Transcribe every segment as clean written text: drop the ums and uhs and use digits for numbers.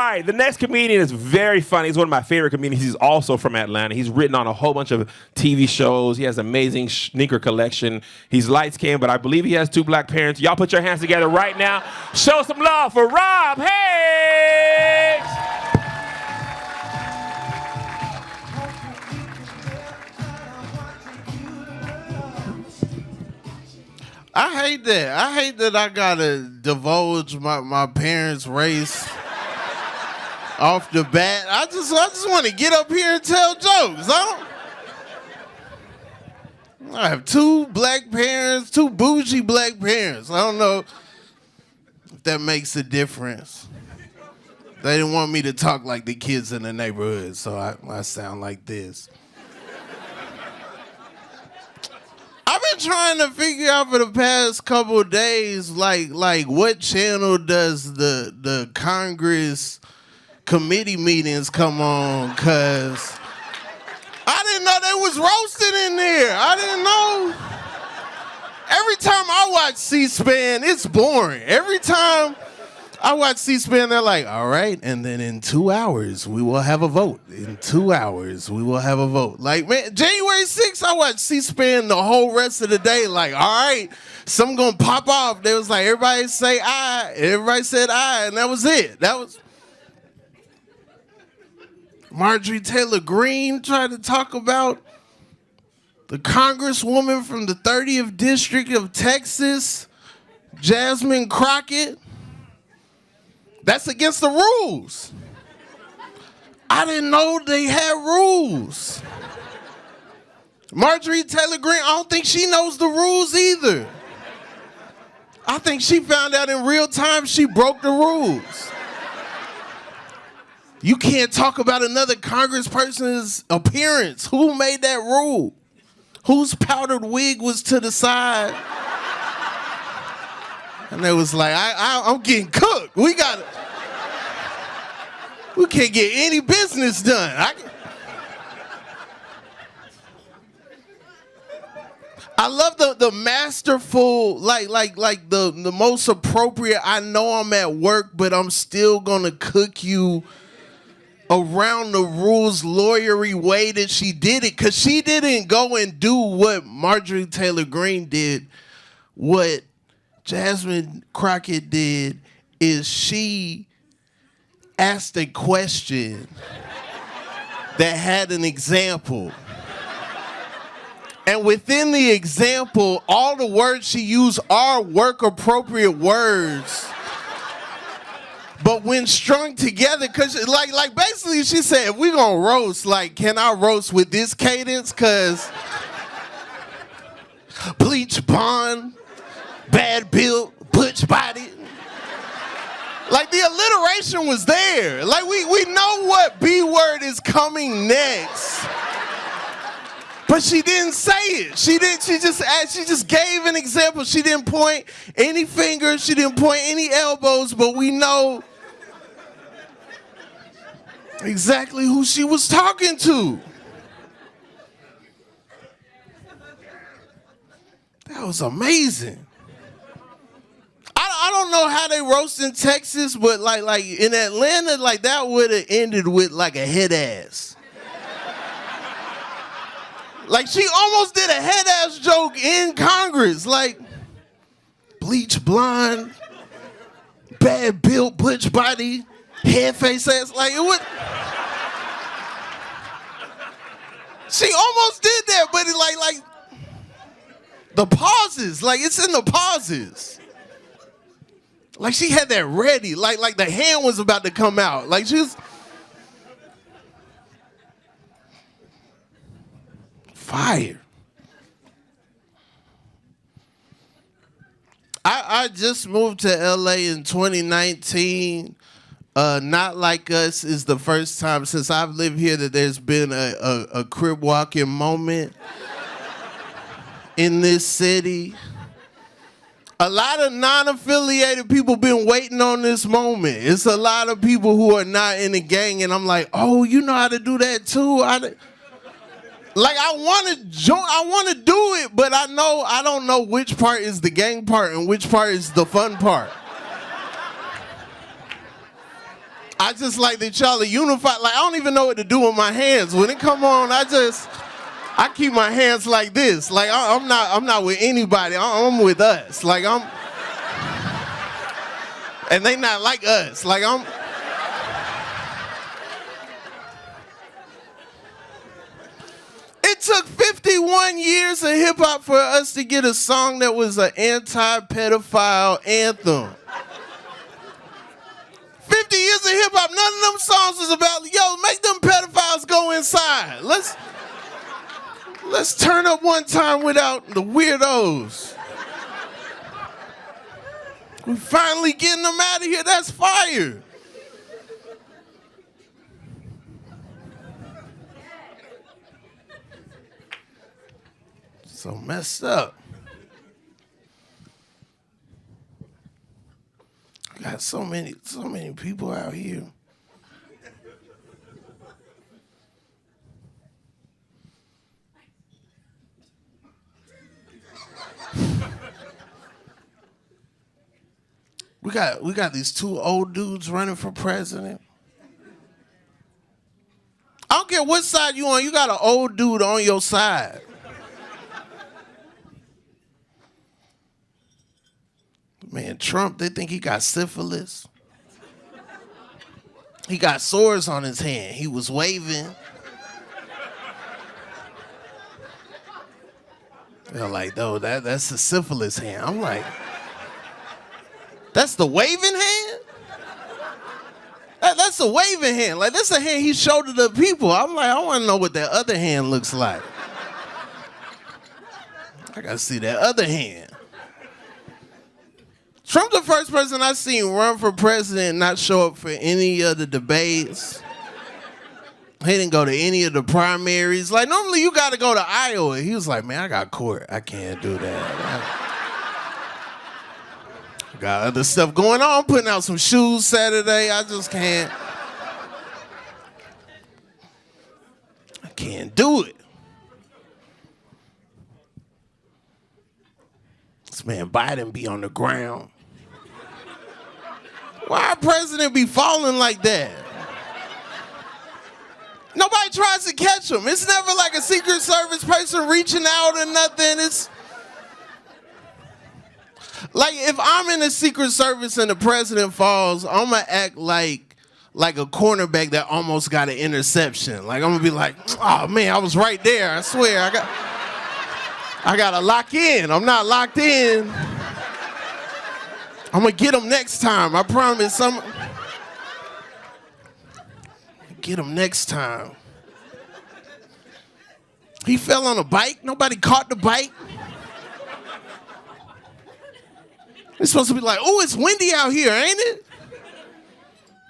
right, the next comedian is very funny. He's one of my favorite comedians. He's also from Atlanta. He's written on a whole bunch of TV shows. He has an amazing sneaker collection. He's light-skinned, but I believe he has 2 black parents. Y'all put your hands together right now. Show some love for Rob Haze. I hate that. I hate that I gotta divulge my parents' race off the bat. I just want to get up here and tell jokes. I have 2 black parents, 2 bougie black parents. I don't know if that makes a difference. They didn't want me to talk like the kids in the neighborhood, so I sound like this. I've been trying to figure out for the past couple of days, like what channel does the Congress committee meetings come on? Cause I didn't know they was roasted in there. I didn't know. Every time I watch C-SPAN, it's boring. Every time I watch C-SPAN, they're like, all right, and then in 2 hours, we will have a vote. In 2 hours, we will have a vote. Like, man, January 6th, I watched C-SPAN the whole rest of the day. Like, all right, something gonna pop off. They was like, everybody say aye. Everybody said aye, and that was it. That was... Marjorie Taylor Greene tried to talk about the congresswoman from the 30th District of Texas, Jasmine Crockett. That's against the rules. I didn't know they had rules. Marjorie Taylor Greene, I don't think she knows the rules either. I think she found out in real time she broke the rules. You can't talk about another congressperson's appearance. Who made that rule? Whose powdered wig was to the side? And they was like, I'm getting cooked. We can't get any business done. I love the masterful, like the most appropriate, I know I'm at work, but I'm still gonna cook you around the rules lawyery way that she did it. Cause she didn't go and do what Marjorie Taylor Greene did. What Jasmine Crockett did is she asked a question that had an example. And within the example, all the words she used are work-appropriate words. But when strung together, because like basically she said, if we gonna roast, like, can I roast with this cadence? Because bleach blonde, bad built, butch body. Like, the alliteration was there. Like, we know what B word is coming next. But she didn't say it. She just gave an example. She didn't point any fingers. She didn't point any elbows, but we know exactly who she was talking to. That was amazing. I don't know how they roast in Texas, but like in Atlanta, like that would have ended with like a head ass. Like, she almost did a head ass joke in Congress. Like, bleach blonde, bad built, butch body, head face ass. Like, it would. She almost did that, but it like the pauses, like it's in the pauses. Like, she had that ready, like the hand was about to come out. Like, she was fire. I just moved to LA in 2019. Not Like Us is the first time since I've lived here that there's been a crib walking moment in this city. A lot of non-affiliated people been waiting on this moment. It's a lot of people who are not in the gang, and I'm like, oh, you know how to do that too? Like, I want to do it, but I don't know which part is the gang part and which part is the fun part. I just like that y'all are unified. Like, I don't even know what to do with my hands. When it come on, I keep my hands like this. Like, I'm not with anybody. I'm with us. Like, and they not like us. Like, It took 51 years of hip hop for us to get a song that was an anti-pedophile anthem. 50 years of hip hop, none of them songs was about, yo, make them pedophiles go inside. Let's turn up one time without the weirdos. We finally getting them out of here. That's fire. So messed up. Got so many people out here. We got these two old dudes running for president. I don't care what side you on, you got an old dude on your side. Man, Trump, they think he got syphilis. He got sores on his hand. He was waving. They're like, no, that's the syphilis hand. I'm like, that's the waving hand? That's the waving hand. Like, that's the hand he showed to the people. I'm like, I want to know what that other hand looks like. I got to see that other hand. Trump the first person I seen run for president and not show up for any of the debates. He didn't go to any of the primaries. Like, normally you got to go to Iowa. He was like, man, I got court. I can't do that. I got other stuff going on. Putting out some shoes Saturday. I just can't. I can't do it. This man Biden be on the ground. Why our president be falling like that? Nobody tries to catch him. It's never like a Secret Service person reaching out or nothing. It's like if I'm in the Secret Service and the president falls, I'm gonna act like a cornerback that almost got an interception. Like I'm gonna be like, oh man, I was right there. I swear, I gotta lock in. I'm not locked in. I'm gonna get him next time. I promise. Get him next time. He fell on a bike. Nobody caught the bike. It's supposed to be like, oh, it's windy out here, ain't it?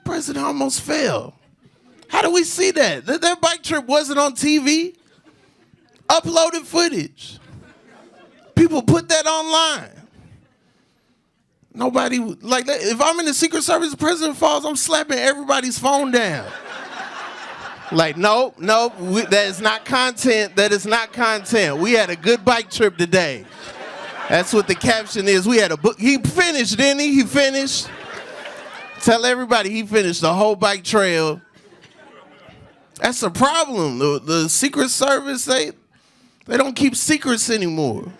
President almost fell. How do we see that? That bike trip wasn't on TV. Uploaded footage. People put that online. Nobody, like, if I'm in the Secret Service, the president falls, I'm slapping everybody's phone down. Like, nope, that is not content. That is not content. We had a good bike trip today. That's what the caption is. We had a book. He finished, didn't he? He finished. Tell everybody he finished the whole bike trail. That's the problem. The Secret Service, they don't keep secrets anymore.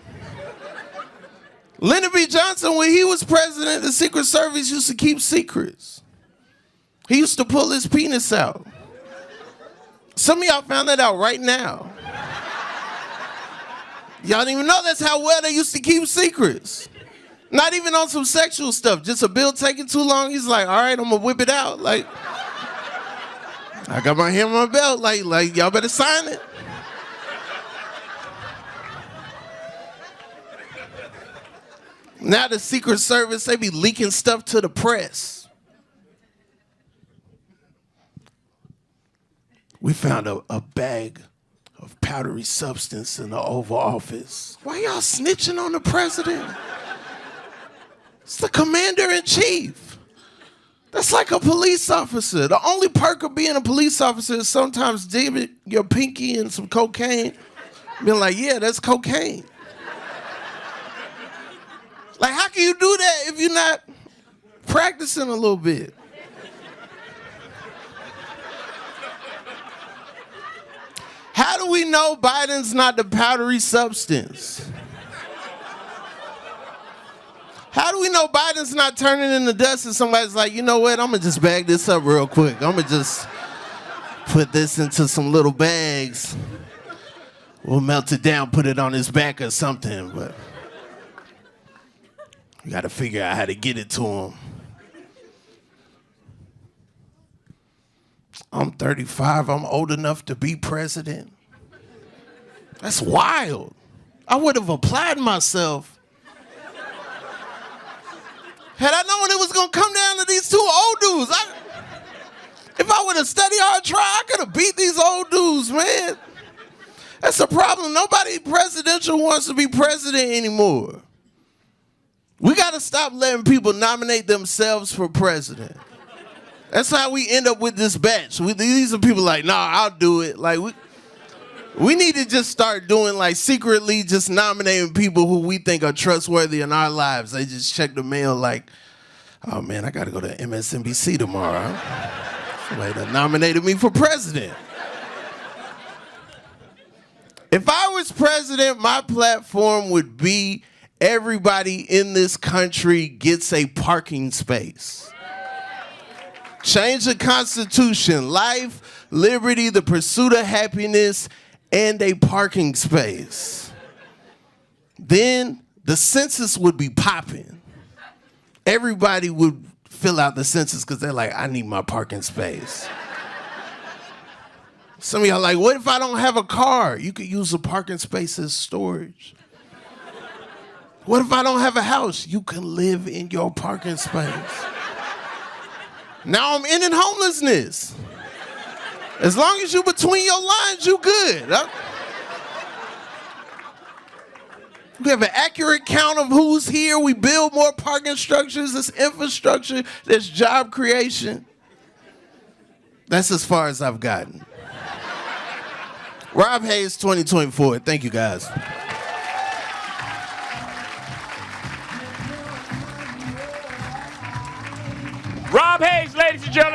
Lyndon B. Johnson, when he was president, the Secret Service used to keep secrets. He used to pull his penis out. Some of y'all found that out right now. Y'all didn't even know that's how well they used to keep secrets. Not even on some sexual stuff. Just a bill taking too long. He's like, all right, I'm gonna whip it out. Like, I got my hand on my belt. Like y'all better sign it. Now the Secret Service, they be leaking stuff to the press. We found a bag of powdery substance in the Oval Office. Why y'all snitching on the president? It's the commander-in-chief. That's like a police officer. The only perk of being a police officer is sometimes dip your pinky in some cocaine. Being like, yeah, that's cocaine. Like, how can you do that if you're not practicing a little bit? How do we know Biden's not the powdery substance? How do we know Biden's not turning into dust and somebody's like, you know what, I'm going to just bag this up real quick. I'm going to just put this into some little bags. We'll melt it down, put it on his back or something. But you got to figure out how to get it to him. I'm 35. I'm old enough to be president. That's wild. I would have applied myself. Had I known it was going to come down to these two old dudes, if I would have studied hard, tried, I could have beat these old dudes, man. That's the problem. Nobody presidential wants to be president anymore. We got to stop letting people nominate themselves for president. That's how we end up with this batch. These are people like, nah, I'll do it. Like, we need to just start doing, like, secretly just nominating people who we think are trustworthy in our lives. They just check the mail like, oh, man, I got to go to MSNBC tomorrow. Somebody that nominated me for president. If I was president, my platform would be everybody in this country gets a parking space. Change the Constitution, life, liberty, the pursuit of happiness, and a parking space. Then the census would be popping. Everybody would fill out the census because they're like, I need my parking space. Some of y'all are like, what if I don't have a car? You could use the parking space as storage. What if I don't have a house? You can live in your parking space. Now I'm ending homelessness. As long as you between your lines, you good. We have an accurate count of who's here. We build more parking structures. There's infrastructure. There's job creation. That's as far as I've gotten. Rob Haze 2024. Thank you, guys. Rob Haze, ladies and gentlemen.